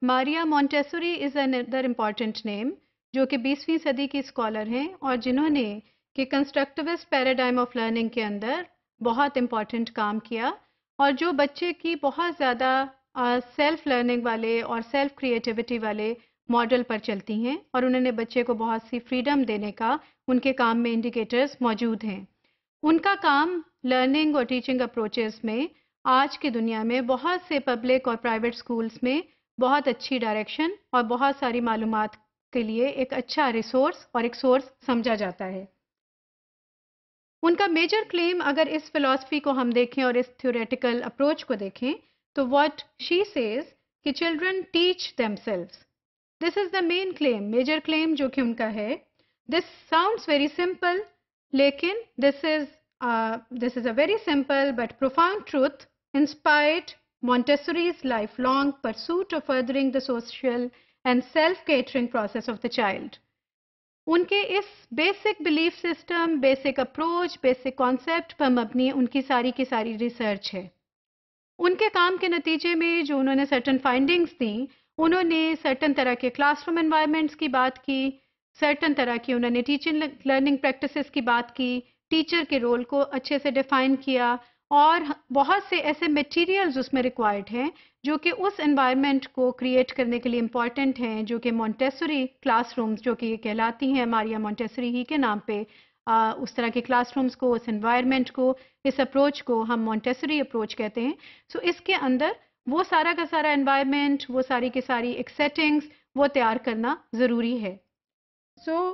ماریا Montessori از another important name جو کہ 20ویں صدی کی اسکالر ہیں اور جنہوں نے کہ کنسٹرکٹیوسٹ پیراڈائم آف لرننگ کے اندر بہت امپورٹنٹ کام کیا اور جو بچے کی بہت زیادہ سیلف لرننگ والے اور سیلف کریٹیوٹی والے ماڈل پر چلتی ہیں اور انہوں نے بچے کو بہت سی فریڈم دینے کا ان کے کام میں انڈیکیٹرز موجود ہیں. ان کا کام لرننگ اور ٹیچنگ اپروچز میں آج کی دنیا میں بہت سے پبلک اور پرائیویٹ اسکولز میں بہت اچھی ڈائریکشن اور بہت ساری معلومات کے لیے ایک اچھا ریسورس اور ایک سورس سمجھا جاتا ہے. ان کا میجر کلیم اگر اس فلسفی کو ہم دیکھیں اور اس تھیوریٹیکل اپروچ کو دیکھیں تو واٹ شی سیز کہ چلڈرن ٹیچ دیم سیلوز. دس از دا مین کلیم، میجر کلیم جو کہ ان کا ہے. دس ساؤنڈس ویری سمپل لیکن this is a very simple but profound truth inspired Montessori's lifelong pursuit of furthering the social and self-catering process of the child. ان کے اس basic belief system, basic approach, basic concept پر مبنی ان کی ساری research ہے. ان کے کام کے نتیجے میں جو انہوں نے سرٹن فائنڈنگز دیں، انہوں نے سرٹن طرح کے کلاس روم انوائرمنٹس کی بات کی، سرٹن طرح کی انہوں نے ٹیچنگ لرننگ پریکٹسز کی بات کی، ٹیچر کے رول کو اچھے سے ڈیفائن کیا اور بہت سے ایسے میٹیریلز اس میں ریکوائرڈ ہیں جو کہ اس انوائرمنٹ کو کریٹ کرنے کے لیے امپورٹنٹ ہیں، جو کہ مونٹیسوری کلاس رومز جو کہ یہ کہلاتی ہیں ماریا مونٹیسوری ہی کے نام پہ، اس طرح کے کلاس رومز کو، اس انوائرمنٹ کو، اس اپروچ کو ہم مونٹیسوری اپروچ کہتے ہیں. سو اس کے اندر وہ سارا کا سارا انوائرمنٹ، وہ ساری کی ساری ایک سیٹنگز وہ تیار کرنا ضروری ہے. سو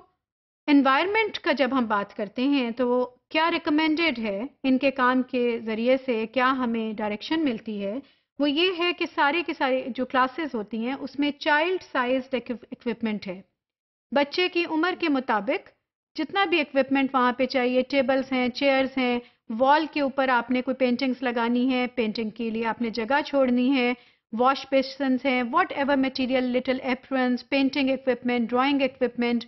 انوائرمنٹ کا جب ہم بات کرتے ہیں تو کیا ریکمینڈڈ ہے ان کے کام کے ذریعے سے، کیا ہمیں ڈائریکشن ملتی ہے، وہ یہ ہے کہ سارے کے سارے جو کلاسز ہوتی ہیں اس میں چائلڈ سائزڈ اکوپمنٹ ہے. بچے کی عمر کے مطابق جتنا بھی اکوپمنٹ وہاں پہ چاہیے، ٹیبلز ہیں، چیئرز ہیں، وال کے اوپر آپ نے کوئی پینٹنگز لگانی ہے، پینٹنگ کے لیے آپ نے جگہ چھوڑنی ہے، واش بیسنس ہیں، whatever material, little aprons, painting equipment, drawing equipment,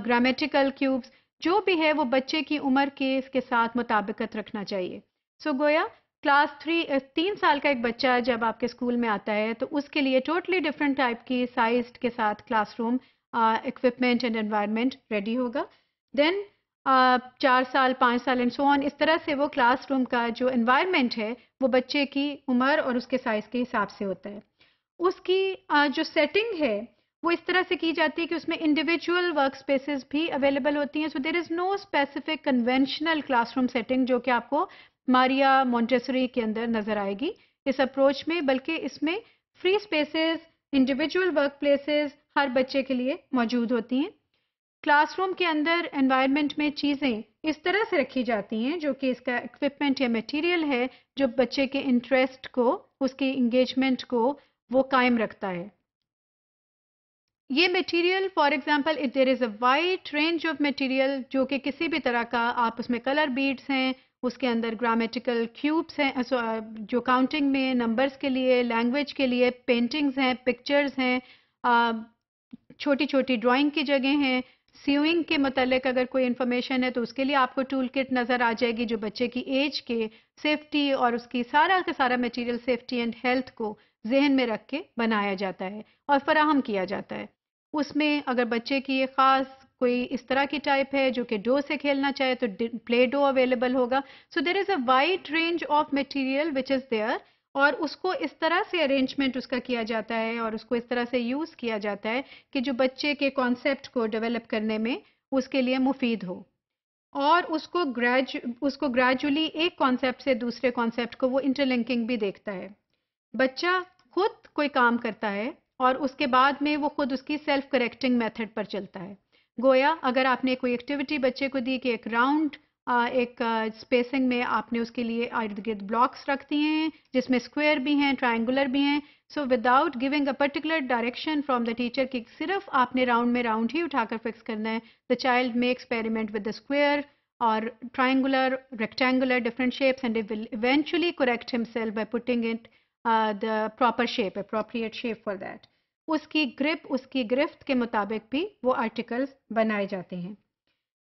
grammatical cubes, جو بھی ہے وہ بچے کی عمر کے ساتھ مطابقت رکھنا چاہیے. سو گویا کلاس 3 سال کا ایک بچہ جب آپ کے اسکول میں آتا ہے تو اس کے لیے ٹوٹلی ڈفرینٹ ٹائپ کی سائزڈ کے ساتھ class room equipment and environment ready ہوگا. دین 4 سال، 5 سال اینڈ سو آن، اس طرح سے وہ کلاس روم کا جو انوائرمنٹ ہے وہ بچے کی عمر اور اس کے سائز کے حساب سے ہوتا ہے. اس کی جو سیٹنگ ہے وہ اس طرح سے کی جاتی ہے کہ اس میں انڈیویجول ورک اسپیسز بھی اویلیبل ہوتی ہیں. So there is no specific conventional classroom setting جو کہ آپ کو ماریا مونٹیسوری کے اندر نظر آئے گی اس اپروچ میں، بلکہ اس میں free spaces, individual work places ہر بچے کے لیے موجود ہوتی ہیں. کلاس روم کے اندر انوائرمنٹ میں چیزیں اس طرح سے رکھی جاتی ہیں جو کہ اس کا اکوپمنٹ یا میٹیریل ہے جو بچے کے انٹرسٹ کو، اس کی انگیجمنٹ کو وہ قائم رکھتا ہے. یہ material for example there is a wide range of material جو کہ کسی بھی طرح کا، آپ اس میں کلر بیڈس ہیں، اس کے اندر گرامیٹیکل کیوبس ہیں جو کاؤنٹنگ میں نمبرز کے لیے، لینگویج کے لیے، پینٹنگز ہیں، پکچرز ہیں، چھوٹی چھوٹی ڈرائنگ کی جگہ ہیں. سیوئنگ کے متعلق اگر کوئی انفارمیشن ہے تو اس کے لیے آپ کو ٹول کٹ نظر آ جائے گی جو بچے کی ایج کے سیفٹی اور اس کی سارا کا سارا میٹیریل سیفٹی اینڈ ہیلتھ کو ذہن میں رکھ کے بنایا جاتا ہے اور فراہم کیا جاتا ہے. اس میں اگر بچے کی یہ خاص کوئی اس طرح کی ٹائپ ہے جو کہ ڈو سے کھیلنا چاہے تو پلے ڈو اویلیبل ہوگا. So there is a wide range of material which is there اور اس کو اس طرح سے ارینجمنٹ اس کا کیا جاتا ہے اور اس کو اس طرح سے یوز کیا جاتا ہے کہ جو بچے کے کانسیپٹ کو ڈیولپ کرنے میں اس کے لیے مفید ہو اور اس کو گریجولی ایک کانسیپٹ سے دوسرے کانسیپٹ کو وہ انٹرلنکنگ بھی دیکھتا ہے. بچہ خود کوئی کام کرتا ہے اور اس کے بعد میں وہ خود اس کی سیلف کریکٹنگ میتھڈ پر چلتا ہے. گویا اگر آپ نے کوئی ایکٹیویٹی بچے کو دی کہ ایک راؤنڈ ایک اسپیسنگ میں آپ نے اس کے لیے ارد گرد بلاکس رکھ دیے ہیں جس میں اسکوائر بھی ہیں، ٹرائنگولر بھی ہیں. So without giving a particular direction from the teacher کہ صرف آپ نے راؤنڈ میں راؤنڈ ہی اٹھا کر فکس کرنا ہے، دا چائلڈ میں ایکسپیریمنٹ ود دا اسکوائر اور triangular, rectangular, different shapes and it will eventually correct himself by putting it the proper shape, appropriate shape for that. اس کی گرپ، اس کی گرفت کے مطابق بھی وہ آرٹیکلز بنائے جاتے ہیں.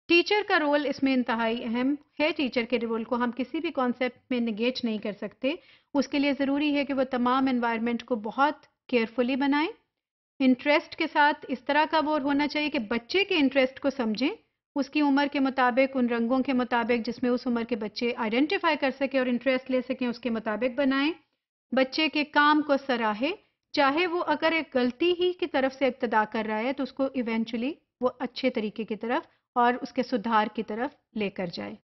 ٹیچر کا رول اس میں انتہائی اہم ہے. ٹیچر کے رول کو ہم کسی بھی کانسیپٹ میں نگیٹ نہیں کر سکتے. اس کے لیے ضروری ہے کہ وہ تمام انوائرمنٹ کو بہت کیئرفلی بنائیں انٹرسٹ کے ساتھ اس طرح کا وہ ہونا چاہیے کہ بچے کے انٹرسٹ کو سمجھیں، اس کی عمر کے مطابق، ان رنگوں کے مطابق جس میں اس عمر کے بچے آئیڈینٹیفائی کر سکیں اور انٹرسٹ لے سکیں، اس کے مطابق بنائیں. بچے کے کام کو سراہے، چاہے وہ اگر ایک غلطی ہی کی طرف سے ابتدا کر رہا ہے تو اس کو ایونچولی وہ اچھے طریقے کی طرف اور اس کے سدھار کی طرف لے کر جائے.